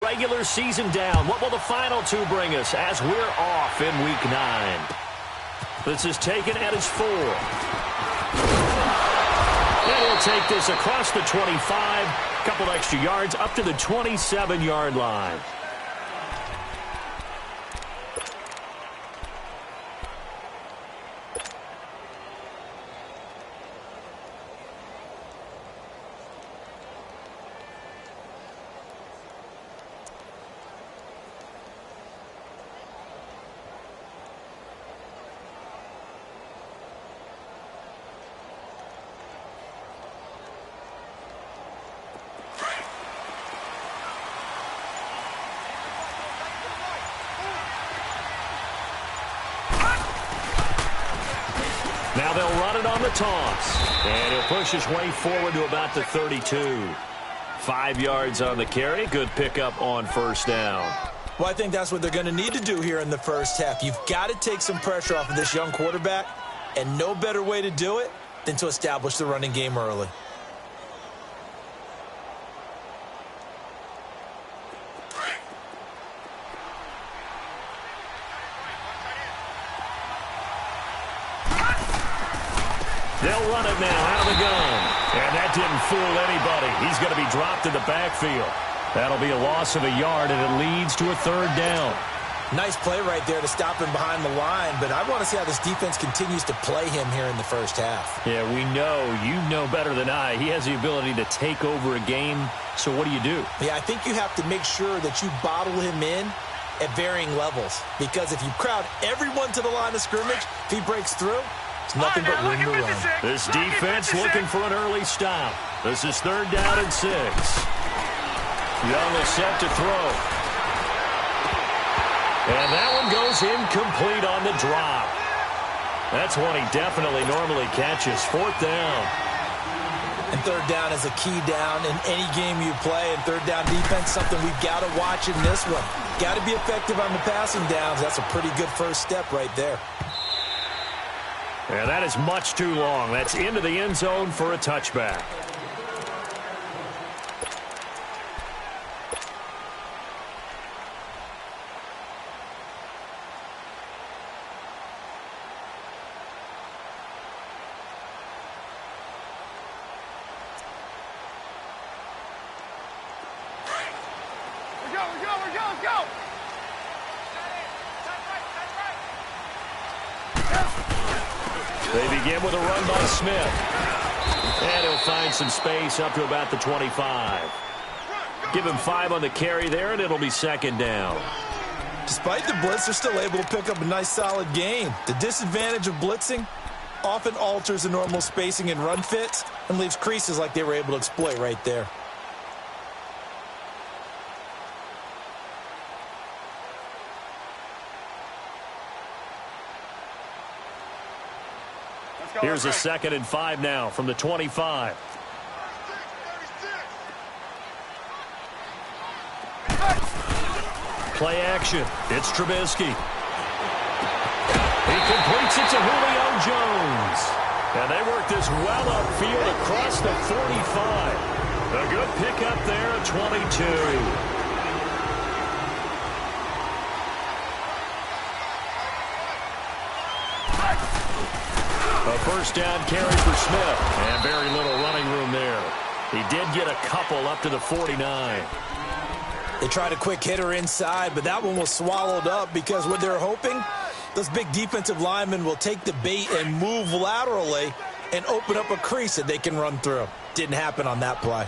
regular season down. What will the final two bring us as we're off in Week 9? This is taken at his 4. And he'll take this across the 25. Couple extra yards up to the 27-yard line. Now they'll run it on the toss. And he'll push his way forward to about the 32. 5 yards on the carry. Good pickup on first down. Well, I think that's what they're going to need to do here in the first half. You've got to take some pressure off of this young quarterback, and no better way to do it than to establish the running game early. They'll run it now out of the gun. And that didn't fool anybody. He's going to be dropped in the backfield. That'll be a loss of a yard, and it leads to a third down. Nice play right there to stop him behind the line, but I want to see how this defense continues to play him here in the first half. Yeah, we know. You know better than I. He has the ability to take over a game, so what do you do? Yeah, I think you have to make sure that you bottle him in at varying levels, because if you crowd everyone to the line of scrimmage, if he breaks through, it's nothing but room to run. This defense looking for an early stop. This is 3rd down and 6. Young is set to throw. And that one goes incomplete on the drop. That's one he definitely normally catches. 4th down. And 3rd down is a key down in any game you play. And 3rd down defense, something we've got to watch in this one. Got to be effective on the passing downs. That's a pretty good first step right there. And that is much too long. That's into the end zone for a touchback. Let's go! They begin with a run by Smith. And he'll find some space up to about the 25. Give him 5 on the carry there, and it'll be 2nd down. Despite the blitz, they're still able to pick up a nice, solid gain. The disadvantage of blitzing often alters the normal spacing and run fits and leaves creases like they were able to exploit right there. Here's a 2nd and 5 now from the 25. Play action. It's Trubisky. He completes it to Julio Jones. And they work this well upfield across the 45. A good pickup there at 22. A 1st down carry for Smith. And very little running room there. He did get a couple up to the 49. They tried a quick hitter inside, but that one was swallowed up because what they're hoping, those big defensive linemen will take the bait and move laterally and open up a crease that they can run through. Didn't happen on that play.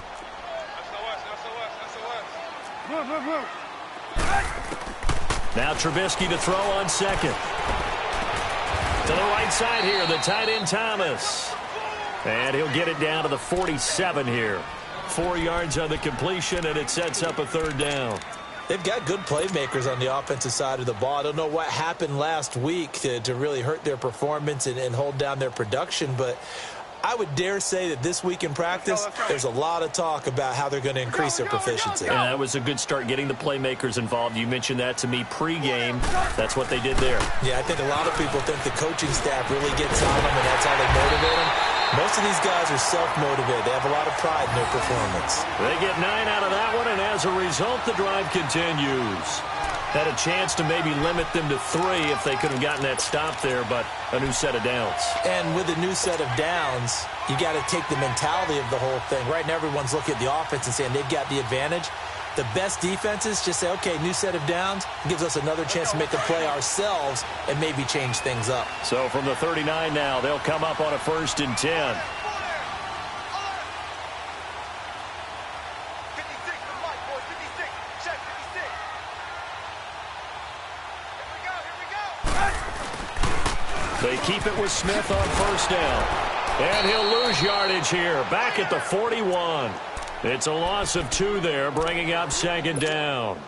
Now Trubisky to throw on 2nd. To the right side here, the tight end Thomas. And he'll get it down to the 47 here. 4 yards on the completion, and it sets up a 3rd down. They've got good playmakers on the offensive side of the ball. I don't know what happened last week to really hurt their performance and hold down their production, but I would dare say that this week in practice, there's a lot of talk about how they're going to increase their proficiency. And that was a good start getting the playmakers involved. You mentioned that to me pregame. That's what they did there. Yeah, I think a lot of people think the coaching staff really gets on them, and that's how they motivate them. Most of these guys are self-motivated. They have a lot of pride in their performance. They get 9 out of that one, and as a result, the drive continues. Had a chance to maybe limit them to 3 if they could have gotten that stop there, but a new set of downs. And with a new set of downs, you got to take the mentality of the whole thing. Right now, everyone's looking at the offense and saying they've got the advantage. The best defenses just say, okay, new set of downs, gives us another chance to make a play ourselves and maybe change things up. So from the 39 now, they'll come up on a 1st and 10. They keep it with Smith on 1st down. And he'll lose yardage here, back at the 41. It's a loss of 2 there, bringing up 2nd down.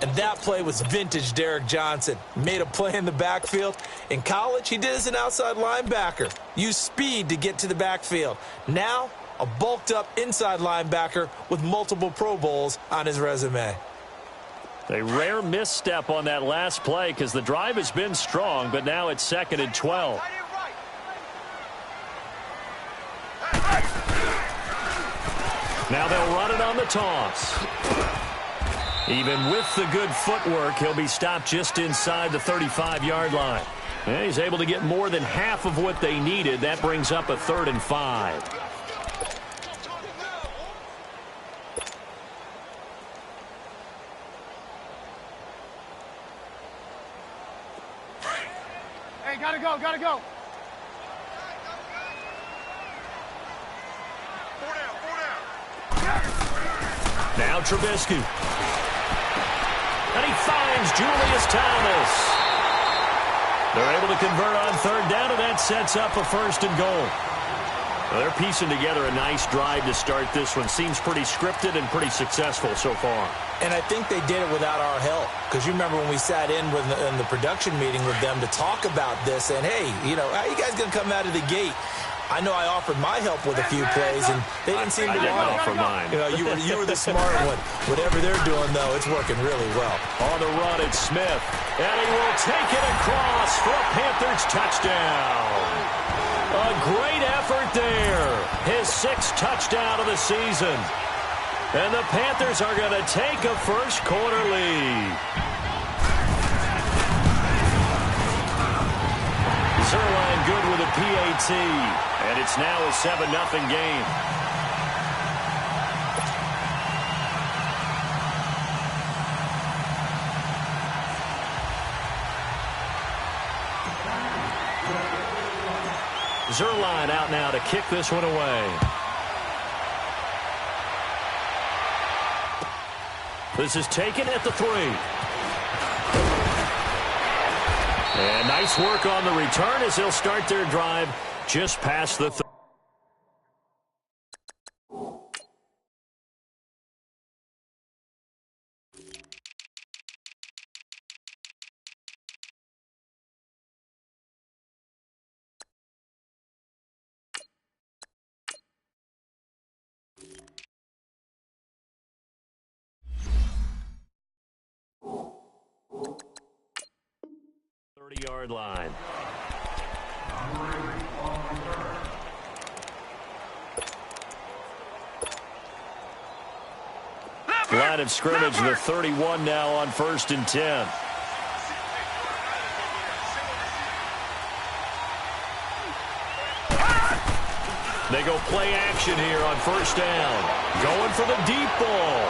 And that play was vintage Derek Johnson. Made a play in the backfield. In college, he did as an outside linebacker. Used speed to get to the backfield. Now, a bulked-up inside linebacker with multiple Pro Bowls on his resume. A rare misstep on that last play because the drive has been strong, but now it's 2nd and 12. Now they'll run it on the toss. Even with the good footwork, he'll be stopped just inside the 35-yard line. And he's able to get more than half of what they needed. That brings up a 3rd and 5. Hey, gotta go, gotta go. Now Trubisky. And he finds Julius Thomas. They're able to convert on 3rd down, and that sets up a 1st and goal. Well, they're piecing together a nice drive to start this one. Seems pretty scripted and pretty successful so far. And I think they did it without our help. Because you remember when we sat in the production meeting with them to talk about this, and hey, you know, how are you guys going to come out of the gate? I know I offered my help with a few plays, and they didn't seem to want it. I didn't offer mine. You know, you were the smart one. Whatever they're doing, though, it's working really well. On the run, it's Smith. And he will take it across for a Panthers touchdown. A great effort there. His 6th touchdown of the season. And the Panthers are going to take a first-quarter lead. Zerline good with a PAT. And it's now a 7-0 game. Zerline out now to kick this one away. This is taken at the 3. And nice work on the return as they'll start their drive just past the 30. Yard line. Line of scrimmage, the 31 now on 1st and 10. They go play action here on 1st down. Going for the deep ball.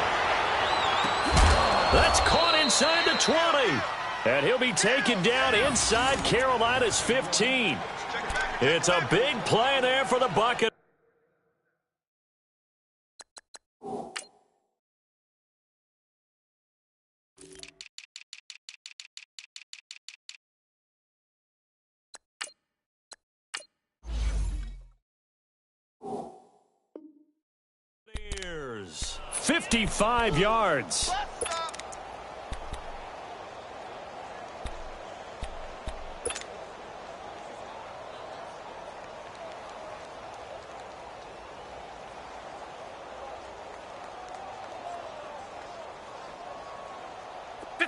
That's caught inside the 20. And he'll be taken down inside Carolina's 15. It's a big play there for the Buccaneers. Buccaneers, 55 yards.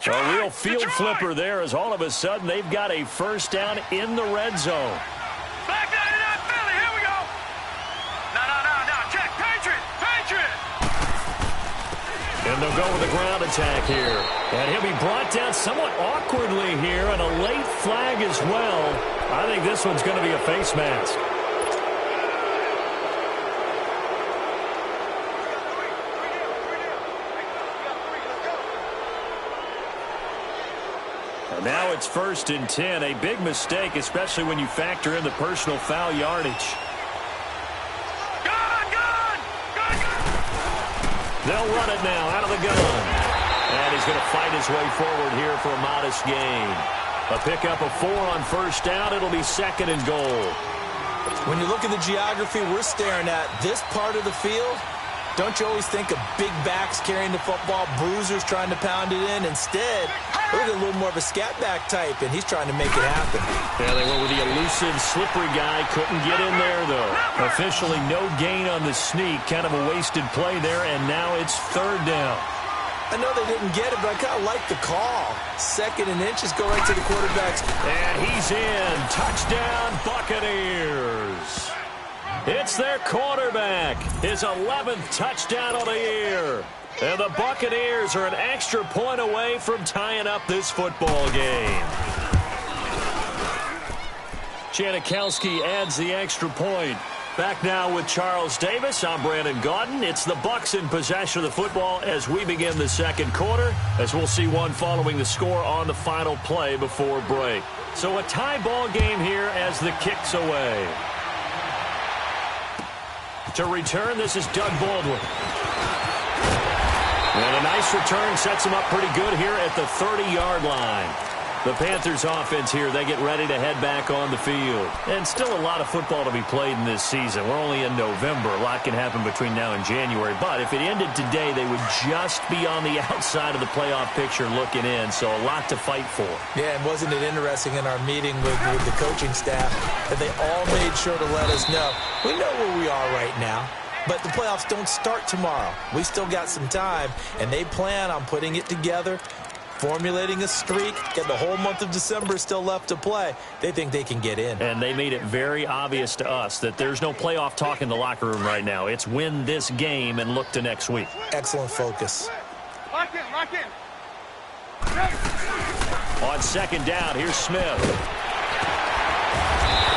A real field flipper there as all of a sudden they've got a 1st down in the red zone. Back 99 Philly, here we go. they'll go with the ground attack here. And he'll be brought down somewhat awkwardly here, and a late flag as well. I think this one's going to be a face mask. And now it's 1st and 10. A big mistake, especially when you factor in the personal foul yardage. They'll run it now out of the gun. And he's going to fight his way forward here for a modest gain. A pickup of 4 on 1st down. It'll be 2nd and goal. When you look at the geography we're staring at, this part of the field, don't you always think of big backs carrying the football, bruisers trying to pound it in? Instead, look at a little more of a scat back type, and he's trying to make it happen. Yeah, they went with the elusive, slippery guy. Couldn't get in there, though. Officially no gain on the sneak. Kind of a wasted play there, and now it's 3rd down. I know they didn't get it, but I kind of like the call. 2nd and inches, go right to the quarterback's. And he's in. Touchdown, Buccaneers. It's their quarterback. His 11th touchdown of the year. And the Buccaneers are an extra point away from tying up this football game. Janikowski adds the extra point. Back now with Charles Davis. I'm Brandon Gaudin. It's the Bucs in possession of the football as we begin the 2nd quarter, as we'll see one following the score on the final play before break. So a tie ball game here as the kick's away. To return, this is Doug Baldwin. And a nice return sets him up pretty good here at the 30-yard line. The Panthers offense here, they get ready to head back on the field. And still a lot of football to be played in this season. We're only in November. A lot can happen between now and January. But if it ended today, they would just be on the outside of the playoff picture looking in. So a lot to fight for. Yeah, and wasn't it interesting in our meeting with the coaching staff that they all made sure to let us know, we know where we are right now. But the playoffs don't start tomorrow. We still got some time, and they plan on putting it together, formulating a streak, get the whole month of December still left to play. They think they can get in. And they made it very obvious to us that there's no playoff talk in the locker room right now. It's win this game and look to next week. Excellent focus. Lock in, lock in. On 2nd down, here's Smith.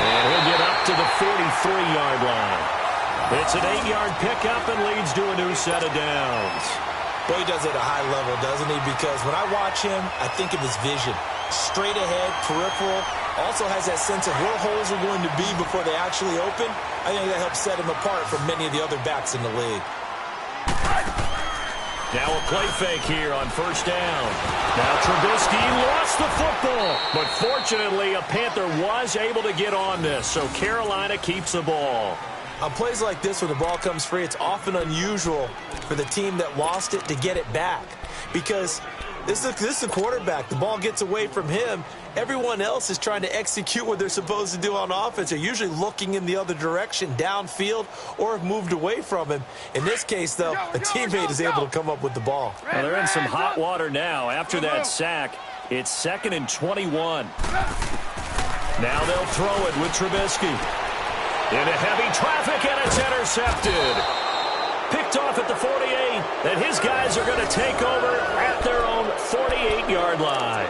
And he'll get up to the 43-yard line. It's an 8-yard pickup and leads to a new set of downs. Boy, he does it at a high level, doesn't he? Because when I watch him, I think of his vision. Straight ahead, peripheral. Also has that sense of where holes are going to be before they actually open. I think that helps set him apart from many of the other backs in the league. Now a play fake here on 1st down. Now Trubisky lost the football. But fortunately, a Panther was able to get on this. So Carolina keeps the ball. On plays like this where the ball comes free, it's often unusual for the team that lost it to get it back. Because this is the quarterback. The ball gets away from him. Everyone else is trying to execute what they're supposed to do on offense. They're usually looking in the other direction, downfield, or have moved away from him. In this case, though, a teammate is able to come up with the ball. Well, they're in some hot water now. After that sack, it's 2nd and 21. Now they'll throw it with Trubisky. Into heavy traffic, and it's intercepted. Picked off at the 48, and his guys are going to take over at their own 48-yard line.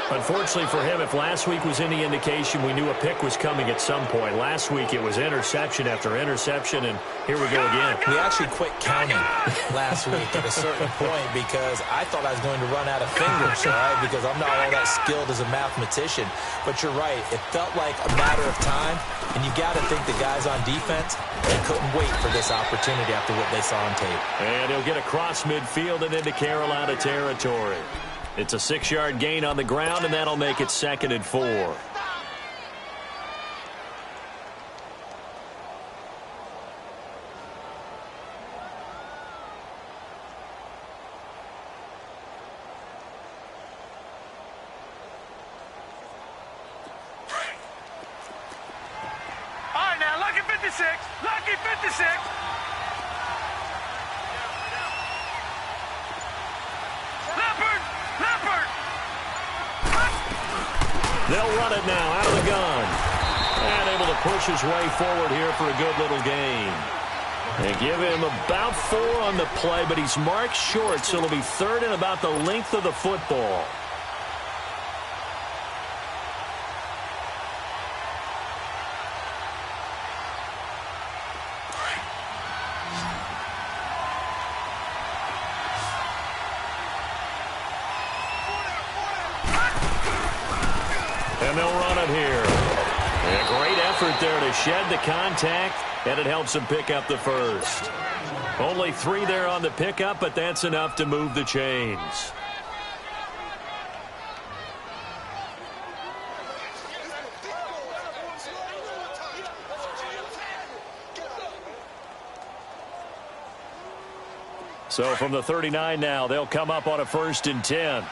Unfortunately for him, if last week was any indication, we knew a pick was coming at some point. Last week it was interception after interception, and here we go again. We actually quit counting last week at a certain point because I thought I was going to run out of fingers, right? Because I'm not all that skilled as a mathematician. But you're right. It felt like a matter of time, and you got to think the guys on defense, they couldn't wait for this opportunity after what they saw on tape. And he'll get across midfield and into Carolina territory. It's a 6-yard gain on the ground, and that'll make it 2nd and 4. All right, now, lucky 56. Lucky 56. They'll run it now out of the gun. And able to push his way forward here for a good little gain. They give him about 4 on the play, but he's marked short, so it'll be 3rd and about the length of the football. And they'll run it here. A great effort there to shed the contact, and it helps him pick up the first. Only 3 there on the pickup, but that's enough to move the chains. So from the 39 now, they'll come up on a 1st and 10.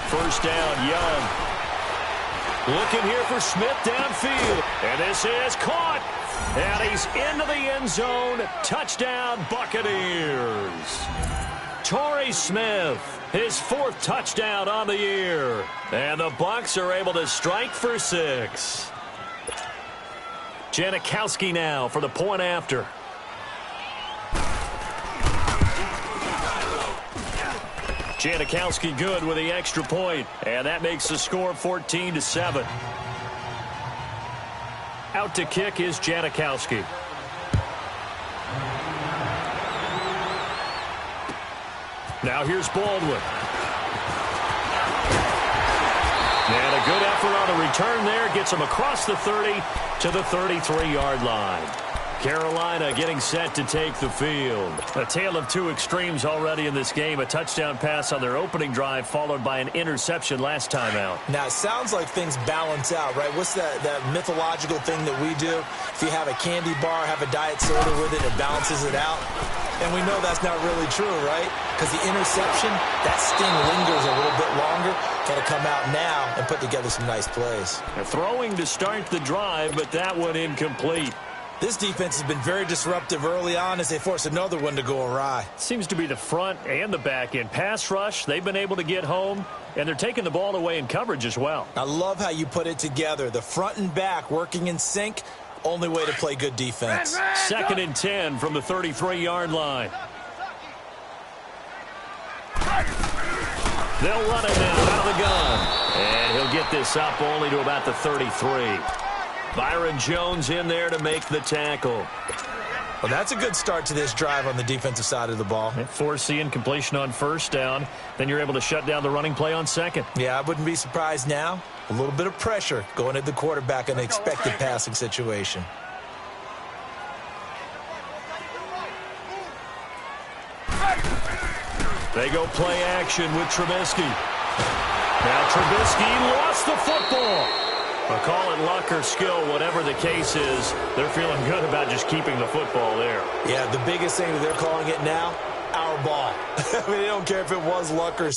First down, Young. Looking here for Smith downfield. And this is caught. And he's into the end zone. Touchdown, Buccaneers. Torrey Smith, his 4th touchdown on the year. And the Bucs are able to strike for 6. Janikowski now for the point after. Janikowski good with the extra point, and that makes the score 14-7. Out to kick is Janikowski. Now here's Baldwin. And a good effort on the return there. Gets him across the 30 to the 33-yard line. Carolina getting set to take the field. A tale of 2 extremes already in this game. A touchdown pass on their opening drive followed by an interception last time out. Now, it sounds like things balance out, right? What's that mythological thing that we do? If you have a candy bar, have a diet soda with it, it balances it out. And we know that's not really true, right? Because the interception, that sting lingers a little bit longer. Got to come out now and put together some nice plays. They're throwing to start the drive, but that one incomplete. This defense has been very disruptive early on as they force another one to go awry. Seems to be the front and the back end. Pass rush, they've been able to get home, and they're taking the ball away in coverage as well. I love how you put it together. The front and back working in sync, only way to play good defense. 2nd and 10 from the 33-yard line. They'll run it now out of the gun. And he'll get this up only to about the 33. Byron Jones in there to make the tackle. Well, that's a good start to this drive on the defensive side of the ball. Force the incompletion on 1st down. Then you're able to shut down the running play on 2nd. Yeah, I wouldn't be surprised now. A little bit of pressure going at the quarterback in an expected passing situation. They go play action with Trubisky. Now Trubisky lost the football. But call it luck or skill, whatever the case is, they're feeling good about just keeping the football there. Yeah, the biggest thing that they're calling it now, our ball. I mean, they don't care if it was luck or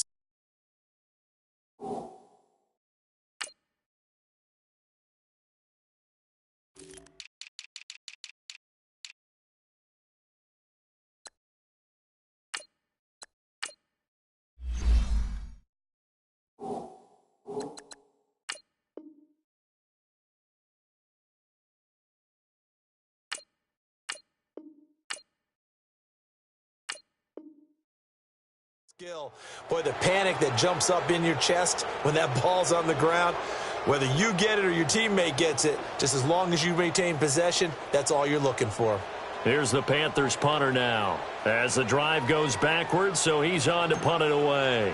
skill. Boy, the panic that jumps up in your chest when that ball's on the ground, whether you get it or your teammate gets it, just as long as you maintain possession, that's all you're looking for. Here's the Panthers punter now as the drive goes backwards, so he's on to punt it away.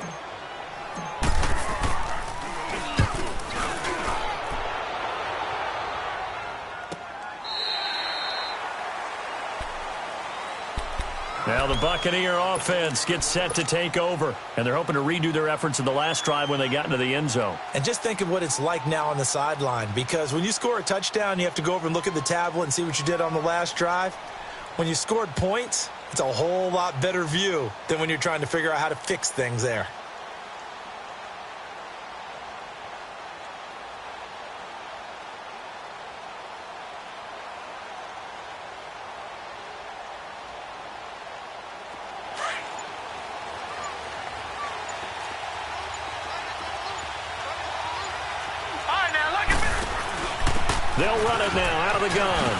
Now the Buccaneer offense gets set to take over, and they're hoping to redo their efforts in the last drive when they got into the end zone. And just think of what it's like now on the sideline, because when you score a touchdown, you have to go over and look at the tablet and see what you did on the last drive. When you scored points, it's a whole lot better view than when you're trying to figure out how to fix things there. They'll run it now out of the gun.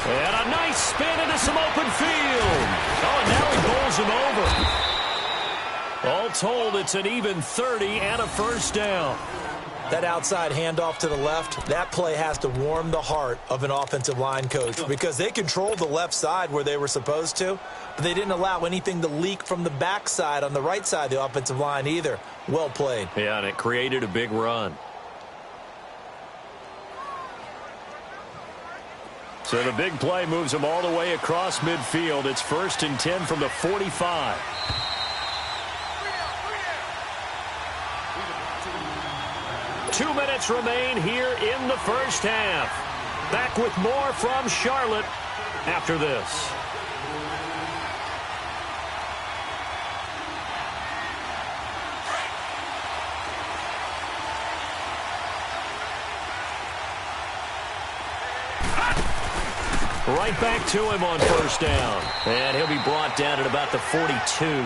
And a nice spin into some open field. Oh, and now he bowls him over. All told, it's an even 30 and a first down. That outside handoff to the left, that play has to warm the heart of an offensive line coach because they controlled the left side where they were supposed to, but they didn't allow anything to leak from the backside on the right side of the offensive line either. Well played. Yeah, and it created a big run. So the big play moves them all the way across midfield. It's 1st and 10 from the 45. Two minutes remain here in the first half. Back with more from Charlotte after this. Right back to him on first down. And he'll be brought down at about the 42.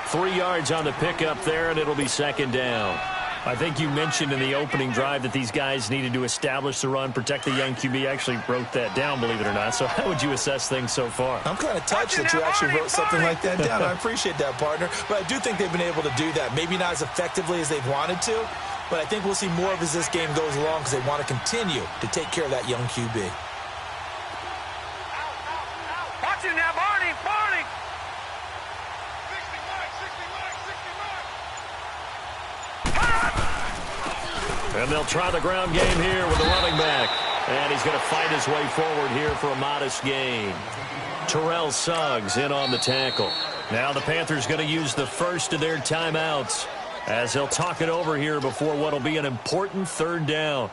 3 yards on the pickup there, and it'll be second down. I think you mentioned in the opening drive that these guys needed to establish the run, protect the young QB. Actually wrote that down, believe it or not. So how would you assess things so far? I'm kind of touched that you actually wrote something like that down. I appreciate that, partner. But I do think they've been able to do that. Maybe not as effectively as they've wanted to, but I think we'll see more of as this game goes along because they want to continue to take care of that young QB. Watch it now, Barney, Barney. And they'll try the ground game here with the running back. And he's going to fight his way forward here for a modest gain. Terrell Suggs in on the tackle. Now the Panthers going to use the first of their timeouts as they'll talk it over here before what will be an important third down.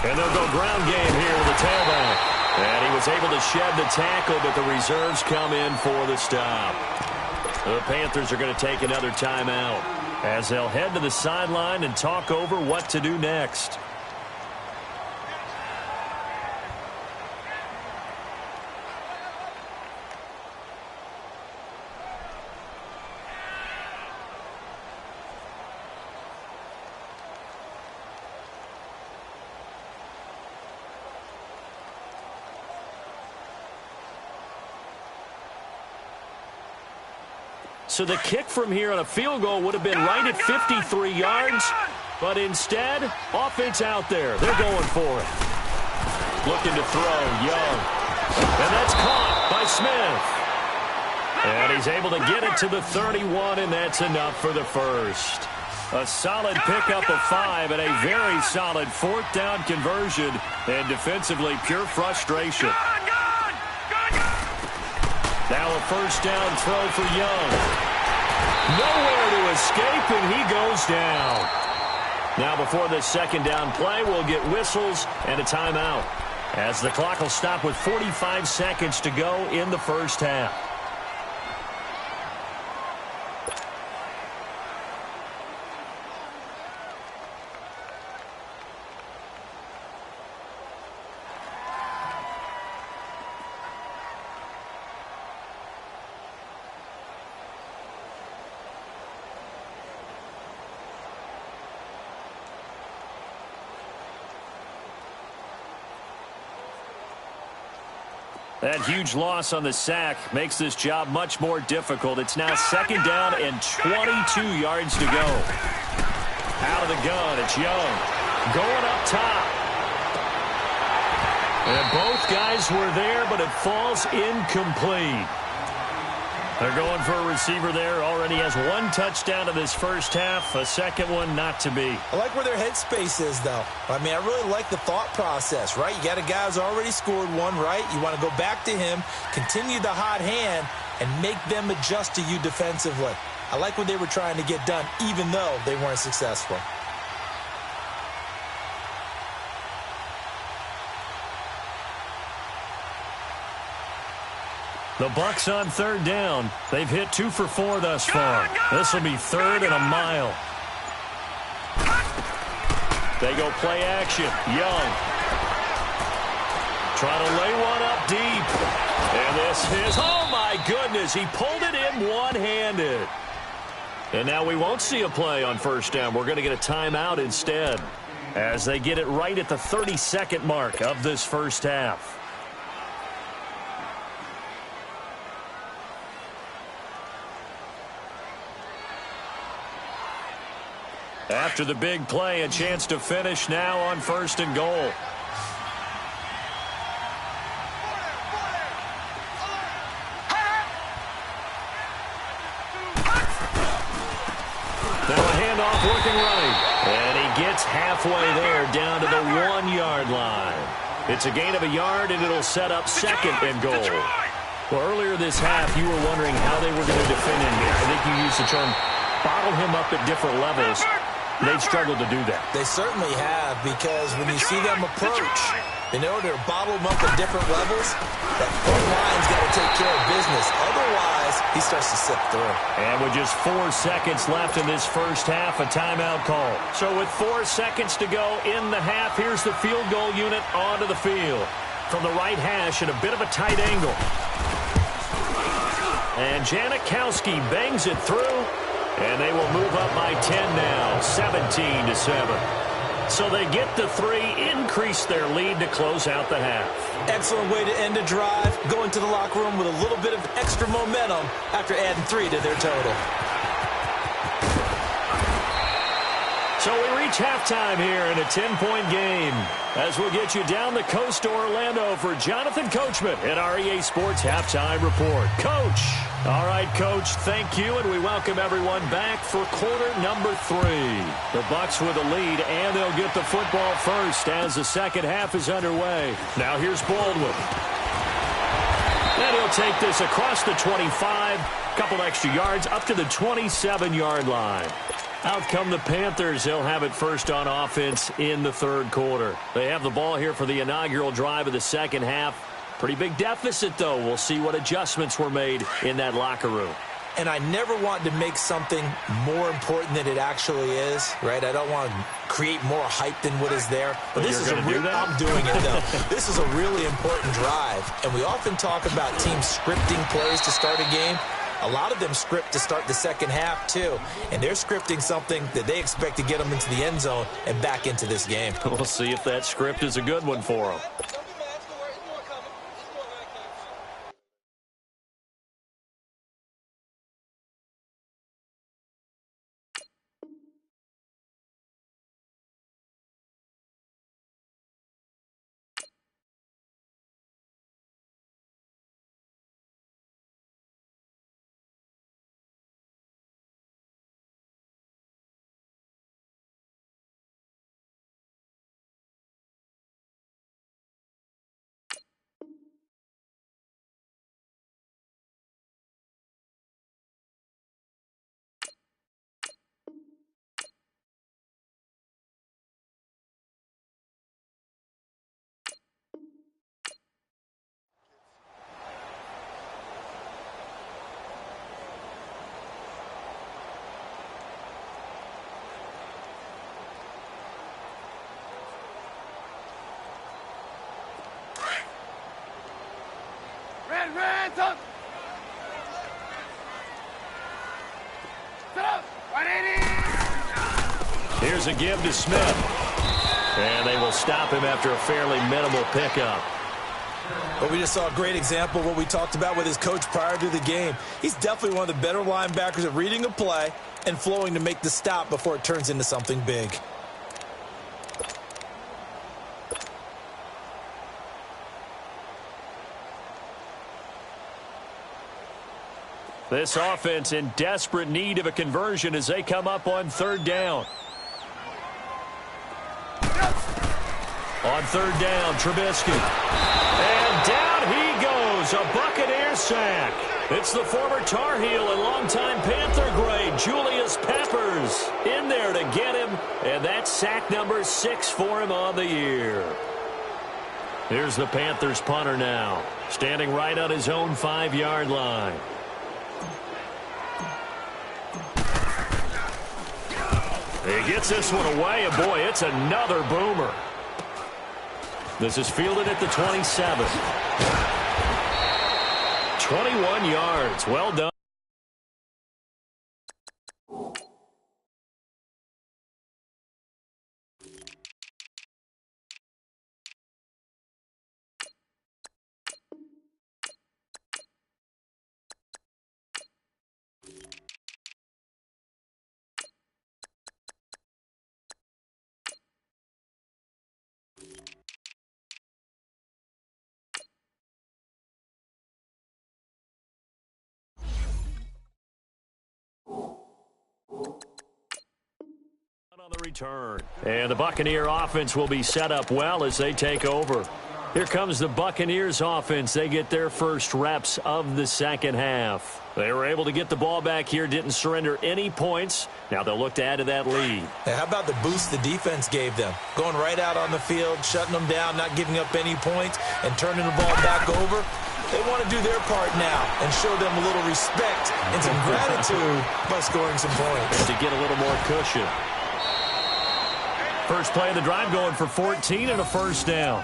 And they'll go ground game here with the tailback. And he was able to shed the tackle, but the reserves come in for the stop. The Panthers are going to take another timeout as they'll head to the sideline and talk over what to do next. So the kick from here on a field goal would have been right at 53 yards, but instead, offense out there. They're going for it. Looking to throw, Young. And that's caught by Smith. And he's able to get it to the 31, and that's enough for the first. A solid pickup of 5 and a very solid fourth down conversion, and defensively pure frustration. Now a first down throw for Young. Nowhere to escape, and he goes down. Now before this second down play, we'll get whistles and a timeout, as the clock will stop with 45 seconds to go in the first half. That huge loss on the sack makes this job much more difficult. It's now second down and 22 yards to go. Out of the gun, it's Young. Going up top. And both guys were there, but it falls incomplete. They're going for a receiver there. Already has 1 touchdown in this first half. A second one not to be. I like where their headspace is, though. I mean, I really like the thought process, right? You got a guy who's already scored 1, right? You want to go back to him, continue the hot hand, and make them adjust to you defensively. I like what they were trying to get done, even though they weren't successful. The Bucs on third down. They've hit 2 for 4 thus far. This will be third and a mile. They go play action. Young. Trying to lay one up deep. And this is, oh my goodness, he pulled it in one-handed. And now we won't see a play on first down. We're going to get a timeout instead as they get it right at the 30-second mark of this first half. After the big play, a chance to finish now on first and goal. Now a handoff working right. And he gets halfway there down to the 1-yard line. It's a gain of a yard, and it'll set up second and goal. Well, earlier this half, you were wondering how they were going to defend him here. I think you used the term bottle him up at different levels. They've struggled to do that. They certainly have, because when you see them approach, in order to bottle them up at different levels, that front line's got to take care of business. Otherwise, he starts to slip through. And with just 4 seconds left in this first half, a timeout call. So with 4 seconds to go in the half, here's the field goal unit onto the field. From the right hash at a bit of a tight angle. And Janikowski bangs it through. And they will move up by 10 now, 17-7. So they get the 3, increase their lead to close out the half. Excellent way to end a drive, going to the locker room with a little bit of extra momentum after adding 3 to their total. So we reach halftime here in a 10-point game as we'll get you down the coast to Orlando for Jonathan Coachman at our EA Sports Halftime Report. Coach. All right, Coach, thank you, and we welcome everyone back for quarter number 3. The Bucs with a lead, and they'll get the football first as the second half is underway. Now here's Baldwin. And he'll take this across the 25, couple extra yards, up to the 27-yard line. Out come the Panthers. They'll have it first on offense in the third quarter. They have the ball here for the inaugural drive of the second half. Pretty big deficit, though. We'll see what adjustments were made in that locker room. And I never want to make something more important than it actually is, right? I don't want to create more hype than what is there. But this is a real, I'm doing it, though. This is a really important drive. And we often talk about teams scripting plays to start a game. A lot of them script to start the second half, too. And they're scripting something that they expect to get them into the end zone and back into this game. We'll see if that script is a good one for them. Here's a give to Smith. And they will stop him after a fairly minimal pickup. But we just saw a great example of what we talked about with his coach prior to the game. He's definitely one of the better linebackers at reading a play and flowing to make the stop before it turns into something big. This offense in desperate need of a conversion as they come up on third down. On third down, Trubisky. And down he goes, a Buccaneer sack. It's the former Tar Heel and longtime Panther great, Julius Peppers, in there to get him, and that's sack number 6 for him on the year. Here's the Panthers punter now, standing right on his own 5-yard line. He gets this one away, and boy, it's another boomer. This is fielded at the 27. 21 yards. Well done. On the return. And the Buccaneer offense will be set up well as they take over. Here comes the Buccaneers offense. They get their first reps of the second half. They were able to get the ball back here, didn't surrender any points. Now they'll look to add to that lead. Hey, how about the boost the defense gave them? Going right out on the field, shutting them down, not giving up any points, and turning the ball back over. They want to do their part now and show them a little respect and some gratitude by scoring some points. To get a little more cushion. First play of the drive going for 14 and a first down.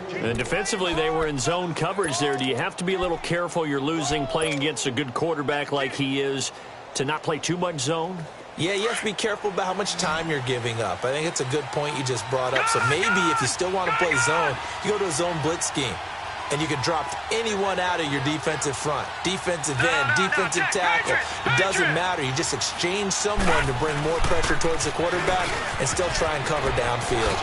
And defensively, they were in zone coverage there. Do you have to be a little careful? You're losing playing against a good quarterback like he is to not play too much zone? Yeah, you have to be careful about how much time you're giving up. I think it's a good point you just brought up. So maybe if you still want to play zone, you go to a zone blitz scheme. And you can drop anyone out of your defensive front. Defensive end, defensive tackle. It doesn't matter. You just exchange someone to bring more pressure towards the quarterback and still try and cover downfield.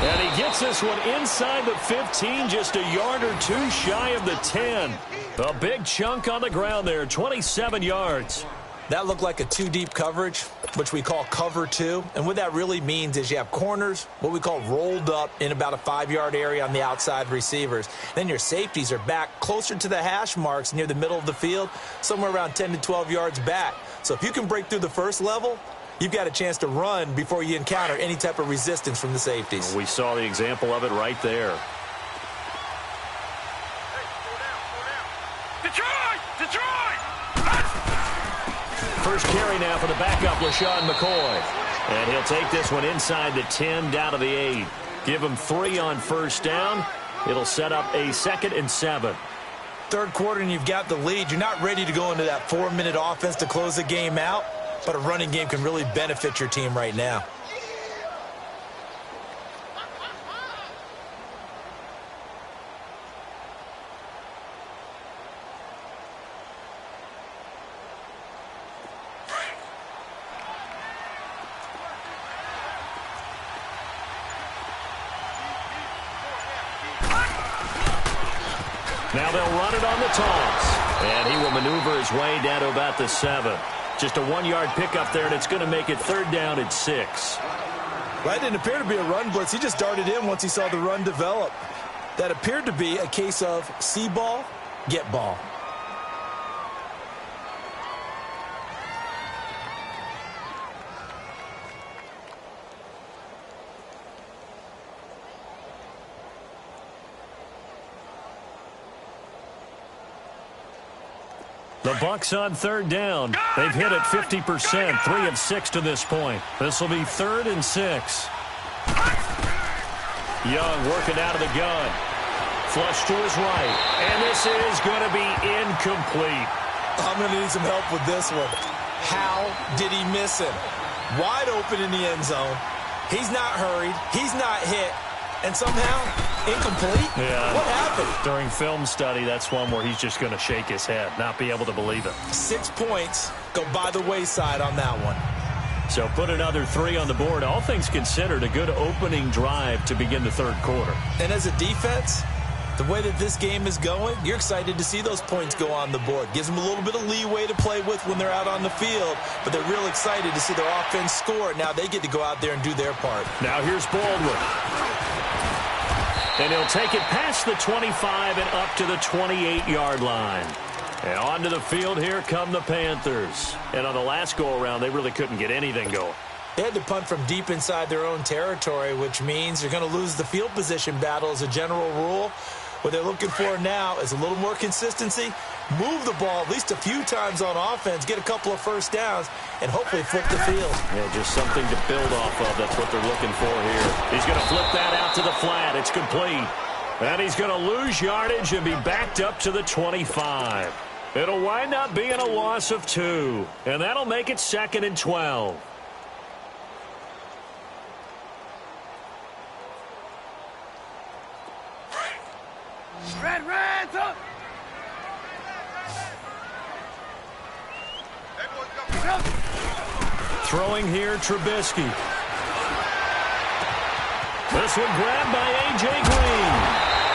And he gets this one inside the 15, just a yard or two shy of the 10. A big chunk on the ground there, 27 yards. That looked like a two-deep coverage, which we call cover two. And what that really means is you have corners, what we call rolled up in about a 5-yard area on the outside receivers. Then your safeties are back closer to the hash marks near the middle of the field, somewhere around 10 to 12 yards back. So if you can break through the first level, you've got a chance to run before you encounter any type of resistance from the safeties. We saw the example of it right there. Detroit! First carry now for the backup, LaShawn McCoy. And he'll take this one inside the 10, down to the 8. Give him 3 on first down. It'll set up a 2nd and 7. Third quarter and you've got the lead. You're not ready to go into that 4-minute offense to close the game out, but a running game can really benefit your team right now. Now they'll run it on the toss. And he will maneuver his way down to about the 7. Just a 1-yard pickup there, and it's going to make it 3rd down at 6. That didn't appear to be a run blitz. He just darted in once he saw the run develop. That appeared to be a case of see ball, get ball. The Bucs on 3rd down. They've hit it 50%, 3 of 6 to this point. This will be 3rd and 6. Young working out of the gun. Flush to his right. And this is going to be incomplete. I'm going to need some help with this one. How did he miss him? Wide open in the end zone. He's not hurried. He's not hit. And somehow, incomplete? Yeah. What happened? During film study, that's one where he's just going to shake his head, not be able to believe it. 6 points go by the wayside on that one. So put another 3 on the board. All things considered, a good opening drive to begin the 3rd quarter. And as a defense, the way that this game is going, you're excited to see those points go on the board. Gives them a little bit of leeway to play with when they're out on the field, but they're real excited to see their offense score. Now they get to go out there and do their part. Now here's Baldwin. And he'll take it past the 25 and up to the 28-yard line. And onto the field, here come the Panthers. And on the last go-around, they really couldn't get anything going. They had to punt from deep inside their own territory, which means you're going to lose the field position battle as a general rule. What they're looking for now is a little more consistency, move the ball at least a few times on offense, get a couple of first downs, and hopefully flip the field. Yeah, just something to build off of. That's what they're looking for here. He's going to flip that out to the flat. It's complete. And he's going to lose yardage and be backed up to the 25. It'll wind up being a loss of 2. And that'll make it 2nd and 12. Red, up! Throwing here, Trubisky. This one grabbed by A.J. Green.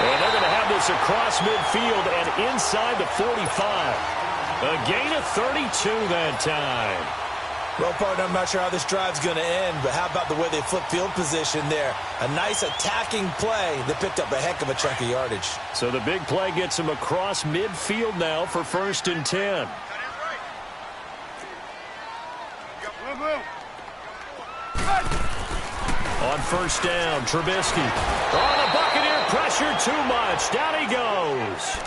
And they're going to have this across midfield and inside the 45. A gain of 32 that time. Well, partner, I'm not sure how this drive's going to end, but how about the way they flip field position there? A nice attacking play that picked up a heck of a chunk of yardage. So the big play gets him across midfield now for 1st and 10. On 1st down, Trubisky. Oh, the Buccaneer pressure too much. Down he goes.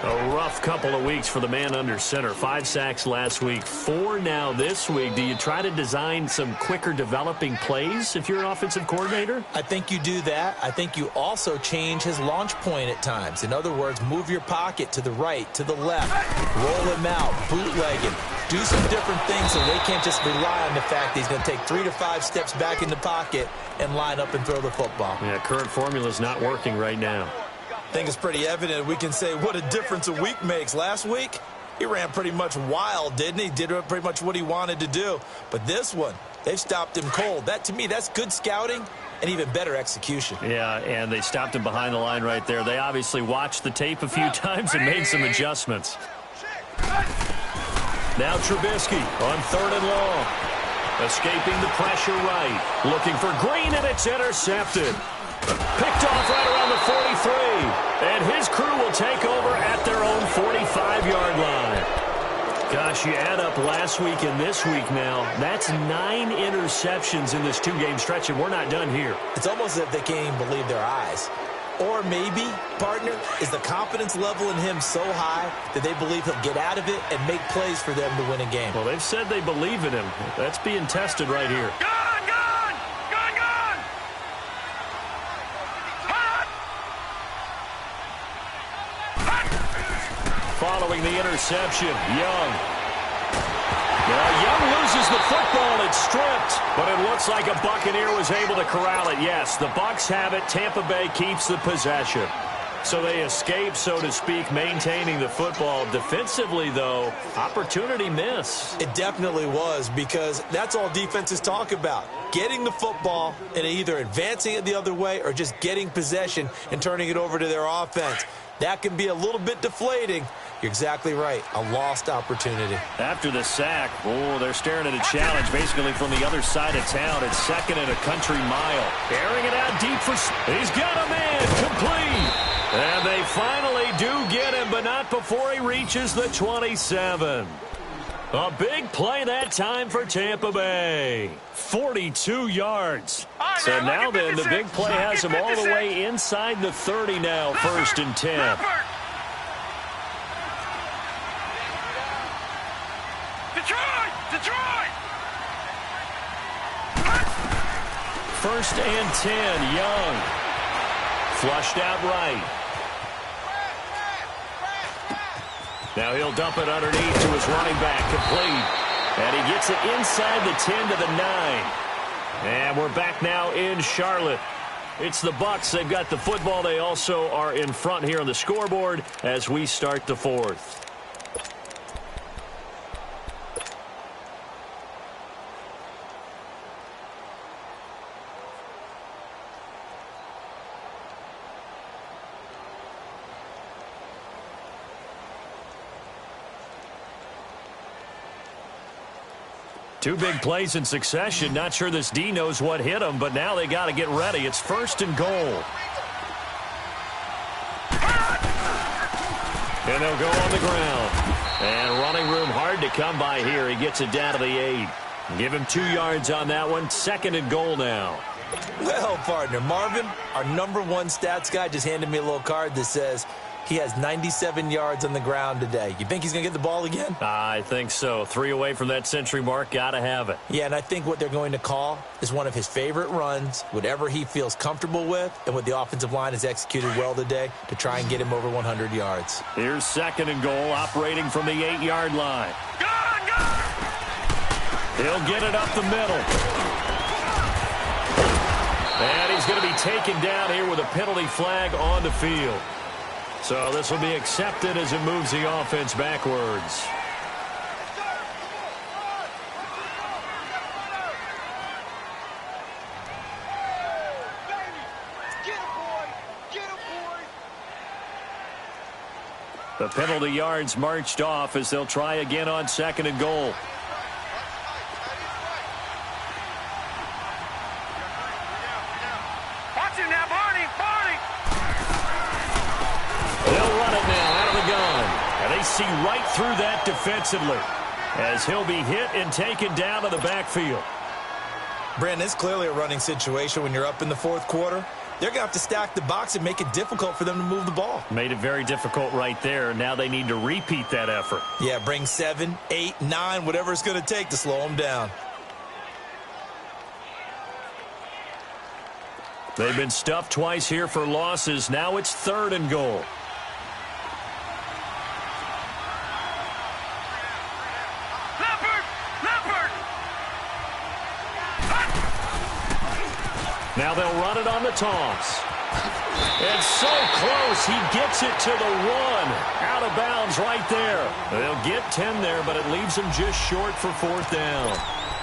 A rough couple of weeks for the man under center. 5 sacks last week, 4 now this week. Do you try to design some quicker developing plays if you're an offensive coordinator? I think you do that. I think you also change his launch point at times. In other words, move your pocket to the right, to the left, roll him out, bootleg him. Do some different things so they can't just rely on the fact that he's going to take 3 to 5 steps back in the pocket and line up and throw the football. Yeah, current formula is not working right now. I think it's pretty evident. We can say what a difference a week makes. Last week, he ran pretty much wild, didn't he? Did pretty much what he wanted to do. But this one, they've stopped him cold. That, to me, that's good scouting and even better execution. Yeah, and they stopped him behind the line right there. They obviously watched the tape a few times and made some adjustments. Now Trubisky on 3rd and long. Escaping the pressure right. Looking for Green, and it's intercepted. Picked off right around the 43. And his crew will take over at their own 45-yard line. Gosh, you add up last week and this week now. That's 9 interceptions in this 2-game stretch, and we're not done here. It's almost as if they can't even believe their eyes. Or maybe, partner, is the confidence level in him so high that they believe he'll get out of it and make plays for them to win a game. Well, they've said they believe in him. That's being tested right here. Following the interception, Young. Now Young loses the football. It's stripped, but it looks like a Buccaneer was able to corral it. Yes, the Bucs have it. Tampa Bay keeps the possession. So they escape, so to speak, maintaining the football. Defensively, though, opportunity miss. It definitely was, because that's all defenses talk about. Getting the football and either advancing it the other way or just getting possession and turning it over to their offense. That can be a little bit deflating. You're exactly right. A lost opportunity. After the sack, they're staring at a challenge basically from the other side of town. It's 2nd and a country mile. Airing it out deep for... He's got a man. Complete. And they finally do get him, but not before he reaches the 27. A big play that time for Tampa Bay. 42 yards. So now then, the big play has him all the way inside the 30 now, 1st and 10. Detroit! 1st and 10, Young. Flushed out right. Now he'll dump it underneath to his running back, complete. And he gets it inside the 10 to the 9. And we're back now in Charlotte. It's the Bucs. They've got the football. They also are in front here on the scoreboard as we start the 4th. Two big plays in succession. Not sure this D knows what hit him, but now they got to get ready. It's 1st and goal. And they'll go on the ground. And running room hard to come by here. He gets it down to the 8. Give him 2 yards on that one. 2nd and goal now. Well, partner, Marvin, our #1 stats guy, just handed me a little card that says he has 97 yards on the ground today. You think he's going to get the ball again? I think so. 3 away from that century mark. Got to have it. Yeah, and I think what they're going to call is one of his favorite runs, whatever he feels comfortable with, and what the offensive line has executed well today to try and get him over 100 yards. Here's 2nd and goal, operating from the 8-yard line. He'll get it up the middle. And he's going to be taken down here with a penalty flag on the field. So this will be accepted as it moves the offense backwards. The penalty yards marched off as they'll try again on 2nd and goal. See right through that defensively as he'll be hit and taken down to the backfield. Brandon, it's clearly a running situation when you're up in the 4th quarter. They're going to have to stack the box and make it difficult for them to move the ball. Made it very difficult right there. Now they need to repeat that effort. Yeah, bring 7, 8, 9, whatever it's going to take to slow them down. They've been stuffed twice here for losses. Now it's 3rd and goal. Now they'll run it on the toss. And so close, he gets it to the 1. Out of bounds right there. They'll get 10 there, but it leaves them just short for 4th down.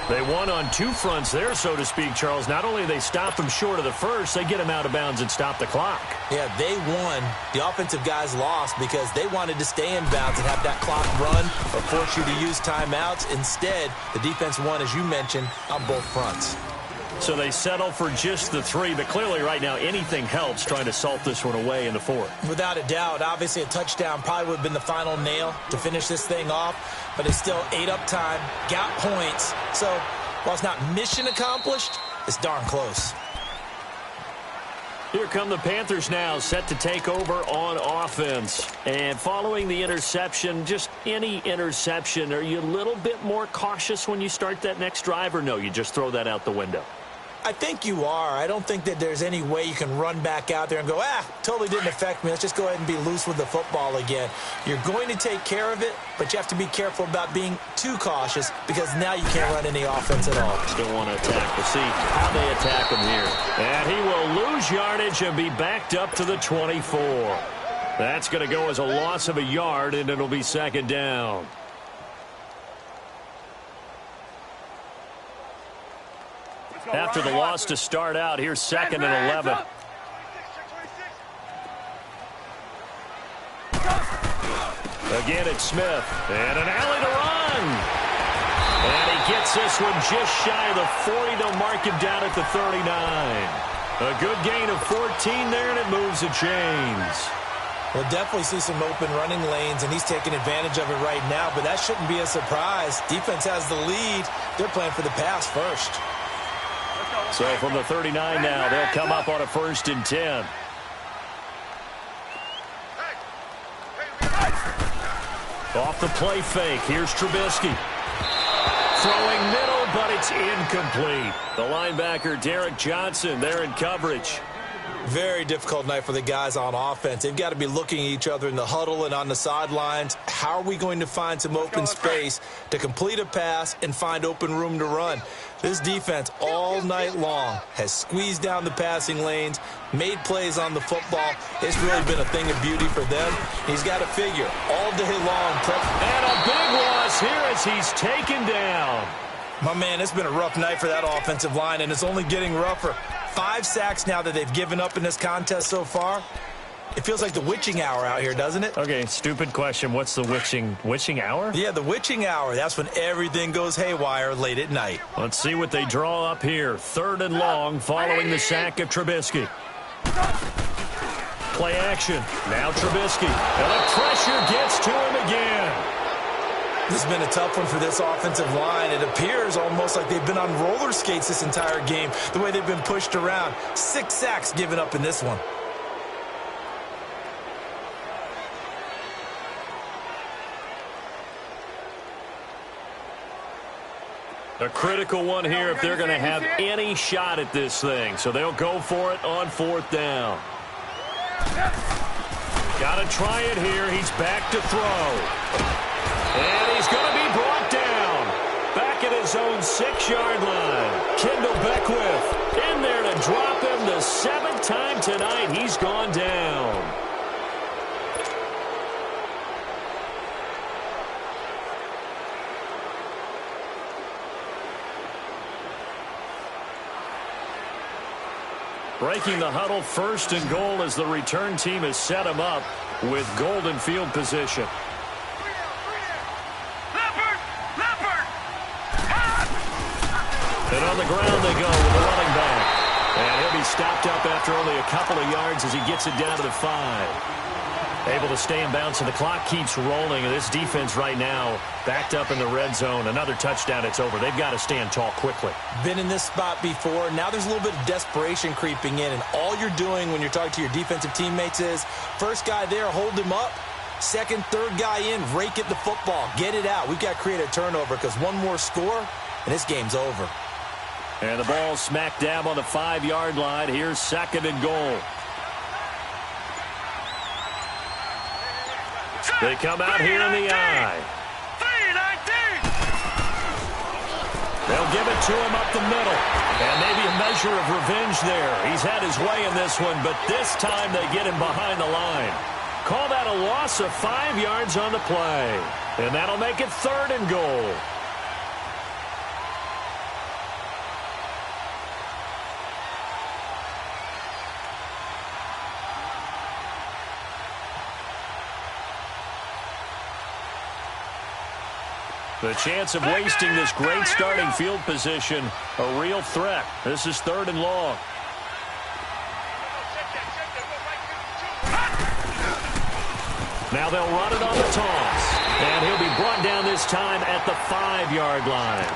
They won on 2 fronts there, so to speak, Charles. Not only they stop them short of the first, they get them out of bounds and stop the clock. Yeah, they won. The offensive guys lost because they wanted to stay in bounds and have that clock run or force you to use timeouts. Instead, the defense won, as you mentioned, on both fronts. So they settle for just the 3, but clearly right now anything helps trying to salt this one away in the 4th. Without a doubt, obviously a touchdown probably would have been the final nail to finish this thing off, but it's still ate up time, got points. So while it's not mission accomplished, it's darn close. Here come the Panthers now, set to take over on offense. And following the interception, just any interception, are you a little bit more cautious when you start that next drive, or no, you just throw that out the window? I think you are. I don't think that there's any way you can run back out there and go, totally didn't affect me. Let's just go ahead and be loose with the football again. You're going to take care of it, but you have to be careful about being too cautious because now you can't run any offense at all. Still want to attack. We'll see how they attack him here. And he will lose yardage and be backed up to the 24. That's going to go as a loss of a yard, and it'll be 2nd down. After the loss to start out, here's 2nd and 11. Again, it's Smith. And an alley to run. And he gets this one just shy of the 40. They'll mark him down at the 39. A good gain of 14 there, and it moves the chains. We'll definitely see some open running lanes, and he's taking advantage of it right now, but that shouldn't be a surprise. Defense has the lead. They're playing for the pass first. So from the 39 now, they'll come up on a 1st and 10. Off the play fake, here's Trubisky. Throwing middle, but it's incomplete. The linebacker, Derek Johnson, there in coverage. Very difficult night for the guys on offense. They've got to be looking at each other in the huddle and on the sidelines. How are we going to find some open space to complete a pass and find open room to run? This defense all night long has squeezed down the passing lanes, made plays on the football. It's really been a thing of beauty for them. He's got to figure all day long. And a big loss here as he's taken down. My man, it's been a rough night for that offensive line, and it's only getting rougher. 5 sacks now that they've given up in this contest so far. It feels like the witching hour out here, doesn't it? Okay, stupid question. What's the witching hour? Yeah, the witching hour. That's when everything goes haywire late at night. Let's see what they draw up here. 3rd and long following the sack of Trubisky. play action. Now Trubisky. And the pressure gets to him again. This has been a tough one for this offensive line. It appears almost like they've been on roller skates this entire game, the way they've been pushed around. 6 sacks given up in this one. A critical one here if they're going to have any shot at this thing. So they'll go for it on 4th down. Got to try it here. He's back to throw. And he's going to be brought down. Back at his own 6-yard line. Kendall Beckwith in there to drop him the 7th time tonight. He's gone down. Breaking the huddle, 1st and goal as the return team has set him up with golden field position. And on the ground they go with the running back. And he'll be stopped up after only a couple of yards as he gets it down to the 5. Able to stay in bounds, and the clock keeps rolling. And this defense right now backed up in the red zone. Another touchdown, it's over. They've got to stand tall quickly. Been in this spot before. Now there's a little bit of desperation creeping in, and all you're doing when you're talking to your defensive teammates is, first guy there, hold him up. Second, third guy in, rake at the football. Get it out. We've got to create a turnover because one more score, and this game's over. And the ball smack dab on the 5-yard line. Here's 2nd and goal. They come out here in the eye. They'll give it to him up the middle. And maybe a measure of revenge there. He's had his way in this one, but this time they get him behind the line. Call that a loss of 5 yards on the play. And that'll make it 3rd and goal. The chance of wasting this great starting field position, a real threat. This is 3rd and long. Now they'll run it on the toss. And he'll be brought down this time at the 5-yard line.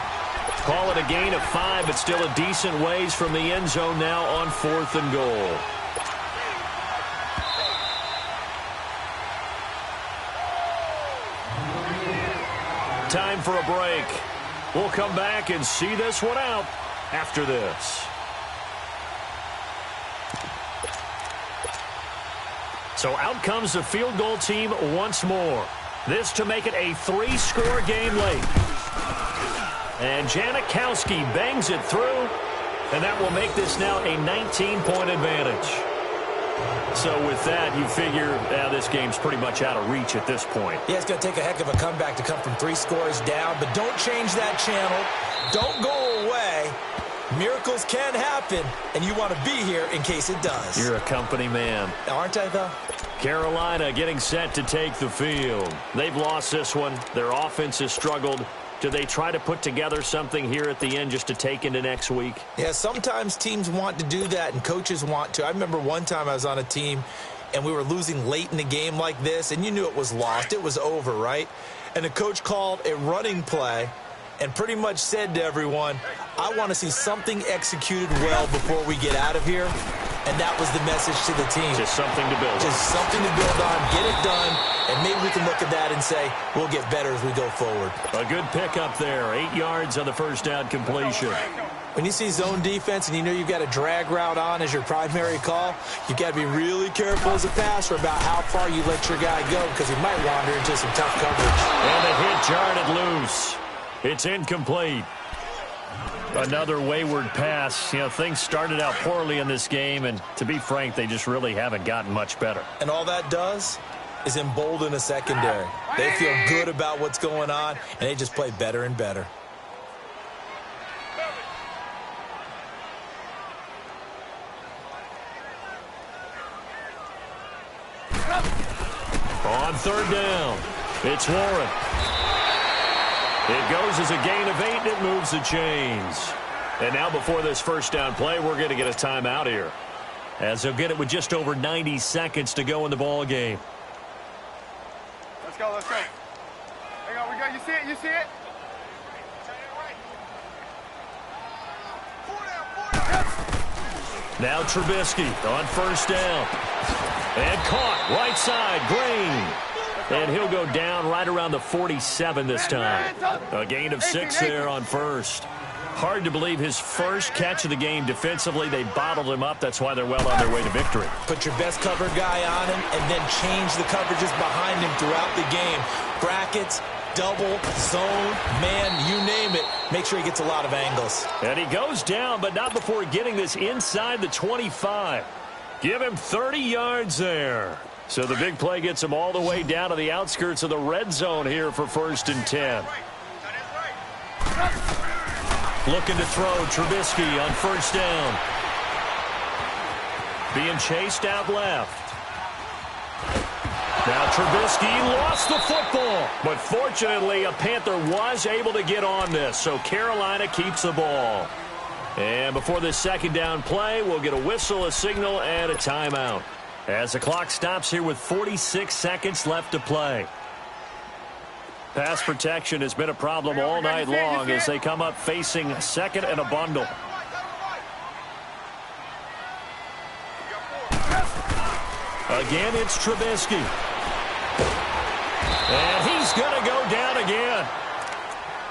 Call it a gain of 5, but still a decent ways from the end zone now on 4th and goal. Time for a break. We'll come back and see this one out after this. So out comes the field goal team once more. This to make it a 3-score game late. And Janikowski bangs it through, and that will make this now a 19-point advantage. So with that, you figure this game's pretty much out of reach at this point. Yeah, it's going to take a heck of a comeback to come from 3 scores down, but don't change that channel. Don't go away. Miracles can happen, and you want to be here in case it does. You're a company man. Aren't I, though? Carolina getting set to take the field. They've lost this one. Their offense has struggled. Do they try to put together something here at the end just to take into next week? Yeah, sometimes teams want to do that, and coaches want to. I remember one time I was on a team, and we were losing late in the game like this, and you knew it was lost. It was over, right? And the coach called a running play and pretty much said to everyone, I want to see something executed well before we get out of here. And that was the message to the team. Just something to build on. Just something to build on, get it done, and maybe we can look at that and say, we'll get better as we go forward. A good pickup there. 8 yards on the first down completion. When you see zone defense and you know you've got a drag route on as your primary call, you've got to be really careful as a passer about how far you let your guy go because he might wander into some tough coverage. And the hit jarred it loose. It's incomplete. Another wayward pass. You know, things started out poorly in this game, and to be frank, they just really haven't gotten much better. And all that does is embolden a secondary. They feel good about what's going on, and they just play better and better. On 3rd down, it's Warren. It goes as a gain of 8, and it moves the chains. And now before this first down play, we're going to get a timeout here. as they'll get it with just over 90 seconds to go in the ball game. Let's go, let's go. Hang on, we go. You see it? You see it? Now Trubisky on first down. And caught right side, Green. And he'll go down right around the 47 this time. A gain of 6 there on first. Hard to believe his first catch of the game defensively. They bottled him up. That's why they're well on their way to victory. Put your best cover guy on him and then change the coverages behind him throughout the game. Brackets, double, zone, man, you name it. Make sure he gets a lot of angles. And he goes down, but not before getting this inside the 25. Give him 30 yards there. So the big play gets him all the way down to the outskirts of the red zone here for 1st and 10. Looking to throw, Trubisky on first down. Being chased out left. Now Trubisky lost the football, but fortunately a Panther was able to get on this, so Carolina keeps the ball. And before this second down play, we'll get a whistle, a signal, and a timeout, as the clock stops here with 46 seconds left to play. Pass protection has been a problem all night long as they come up facing second and a bundle. Again, it's Trubisky. And he's going to go down again.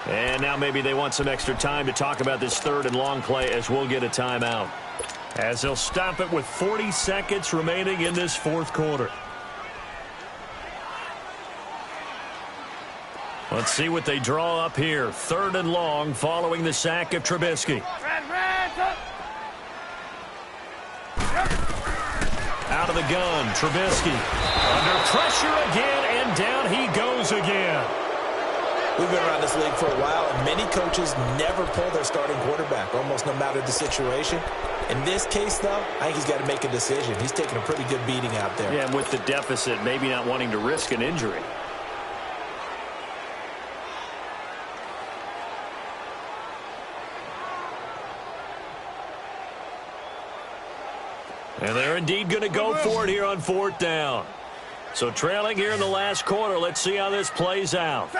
And now maybe they want some extra time to talk about this 3rd and long play, as we'll get a timeout, as they'll stop it with 40 seconds remaining in this 4th quarter. Let's see what they draw up here. 3rd and long following the sack of Trubisky. Out of the gun, Trubisky. Under pressure again, and down he goes again. We've been around this league for a while, and many coaches never pull their starting quarterback, almost no matter the situation. In this case, though, I think he's got to make a decision. He's taking a pretty good beating out there. Yeah, and with the deficit, maybe not wanting to risk an injury. And they're indeed going to go for it here on 4th down. So trailing here in the last quarter. Let's see how this plays out.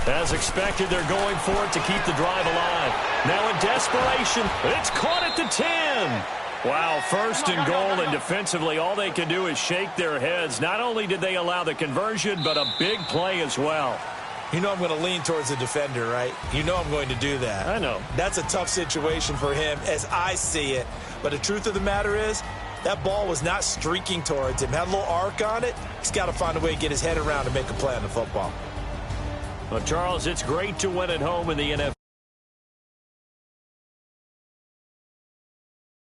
As expected, they're going for it to keep the drive alive. Now in desperation, it's caught at the 10. Wow, 1st and goal, and defensively all they can do is shake their heads. Not only did they allow the conversion, but a big play as well. You know I'm going to lean towards the defender, right? You know I'm going to do that. I know. That's a tough situation for him as I see it. But the truth of the matter is, that ball was not streaking towards him. Had a little arc on it. He's got to find a way to get his head around and make a play on the football. Well, Charles, it's great to win at home in the NFL.